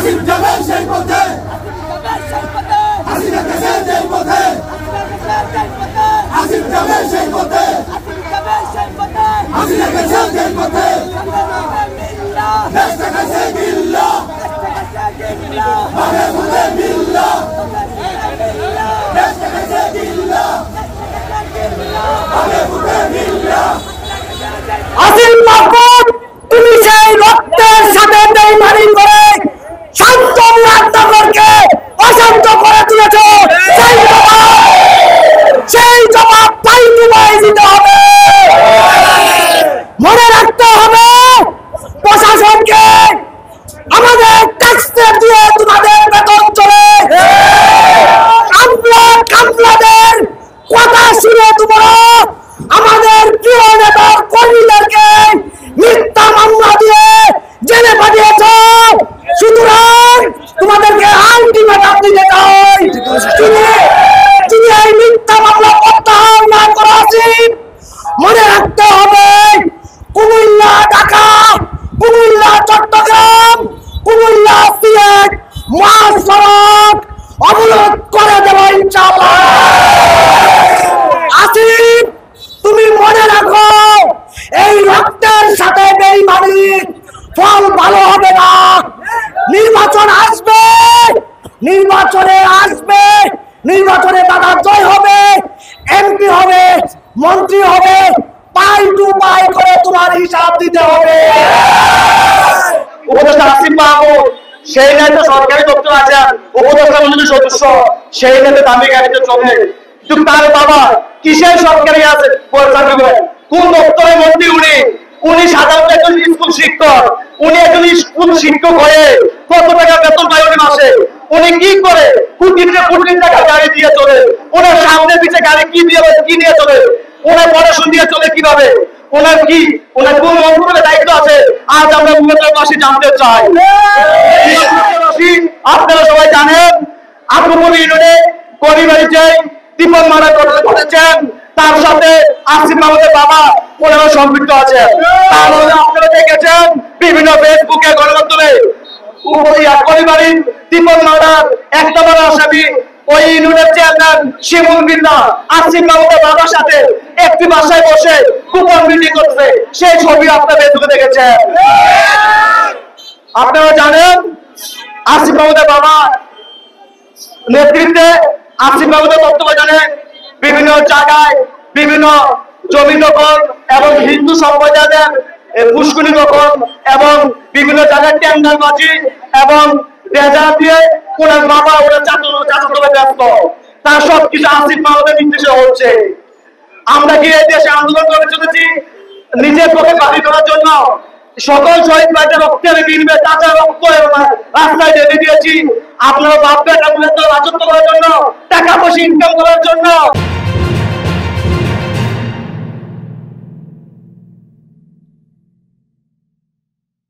আসিফ যাবে সেই পথে, হাসিনা গেছে সেই পথে, আসিফ যাবে সেই পথে, হাসিনা গেছে সেই পথে, দেশটা গেছে বিল্লাহ, ভাবে ভুলে বিল্লাহ, দেশটা গেছে বিল্লাহ, ভাবে ভুলে বিল্লাহ। আসিফ মাহমুদ, তুমি সেই রক্তের সাথে বেইমানি করে শান্ত মুরাদনগরকে অশান্ত করে তুলেছ, সেই জবাব পাই দিতে হবে। মনে রাখতে হবে প্রশাসনকে আমাদের ট্যাক্সের দিয়ে তোমাদের বেতন চলে, কামলাদের কথা শুনে তোমরা আমাদের প্রিয় নেতা কর্মীদেরকে মিথ্যা মামলা দিয়ে জেলে পাঠিয়েছ। সুতরাং তোমাদেরকে আলটিমেটাম দিতে চাই, যদি এই মিথ্যা মামলা প্রত্যাহার না করা উচিত। মনে রাখতে হবে কুমিল্লা ঢাকা, কুমিল্লা চট্টগ্রাম, কুমিল্লা সিলেট মহাসড়ক অবরোধ করে দেব ইনশাআল্লাহ। আসিফ, তুমি মনে রাখো এই রক্তের সাথে বেইমানির ফল ভালো হবে না। নির্বাচন আসবে, নির্বাচনে দাদা জয় হবে, এমপি হবে, মন্ত্রী হবে, পাই টু পাই করে তোমার হিসাব দিতে হবে। উপদেষ্টা আসিফ মাহমুদ সেই নেতা সরকারি দপ্তর আছেন, উপদেষ্টা মন্ডলীর সদস্য, সেই নেতা দামি গাড়িতে চলে, কিন্তু তার বাবা কিসের সরকারি আছে, কোন দপ্তরের মন্ত্রী উনি সাধারণত একজন স্কুল শিক্ষক। উনি একজন স্কুল শিক্ষক হয়ে কত টাকা বেতন পায় উনি মাসে? উনি কি করে কোটি টাকা গাড়ি দিয়ে চলে? ওনার সামনে পিছে গাড়ি কি নিয়ে চলে? ওনার পড়াশোনা দিয়ে চলে কিভাবে? ওনার কোন মন্ত্রণালয়ের দায়িত্ব আছে? আজ আমরা মুরাদনগরবাসী জানতে চাই। আপনারা সবাই জানেন আক্রমণ ইউনিয়নে করিবাড়িতে টিপন মারা ঘটেছেন, তার সাথে আসিফ মাহমুদের বাবা ওনারা সম্পৃক্ত আছে। তাহলে আপনারা দেখেছেন বিভিন্ন ফেসবুকে গণমাধ্যমে পরিবারের টিপন মারার একটা বড় আসামি ওই ইউনিয়নের চেয়ারম্যান শিমুল বিল্লাহ আসিফ মাহমুদের বাবার সাথে একটি বাসায় বসে কুপন মিটিং করছে, সেই ছবি আপনারা ফেসবুকে দেখেছেন। আপনারা জানেন আসিফ মাহমুদের বাবা নেতৃত্বে আসিফ মাহমুদের তত্ত্বাবধানে বিভিন্ন জায়গায় বিভিন্ন জমি দখল এবং হিন্দু সম্প্রদায়ের পুষ্করি দখল এবং বিভিন্ন জায়গায় টেন্ডারবাজি এবং রেজা দিয়ে ওনার বাবা ওনার চাচাতো ব্যস্ত, তার সবকিছু আসিফ মাহমুদের নির্দেশে হচ্ছে। আমরা কি এই দেশে আন্দোলন করে চলেছি নিজের পক্ষে বাড়ি করার জন্য? সকল শহীদ ভাইদের রক্তের বিনিময়ে তাজা রক্ত রাস্তায় ঢেলে দিয়েছি। আপনারা ভাববেন রাজত্ব করার জন্য টাকা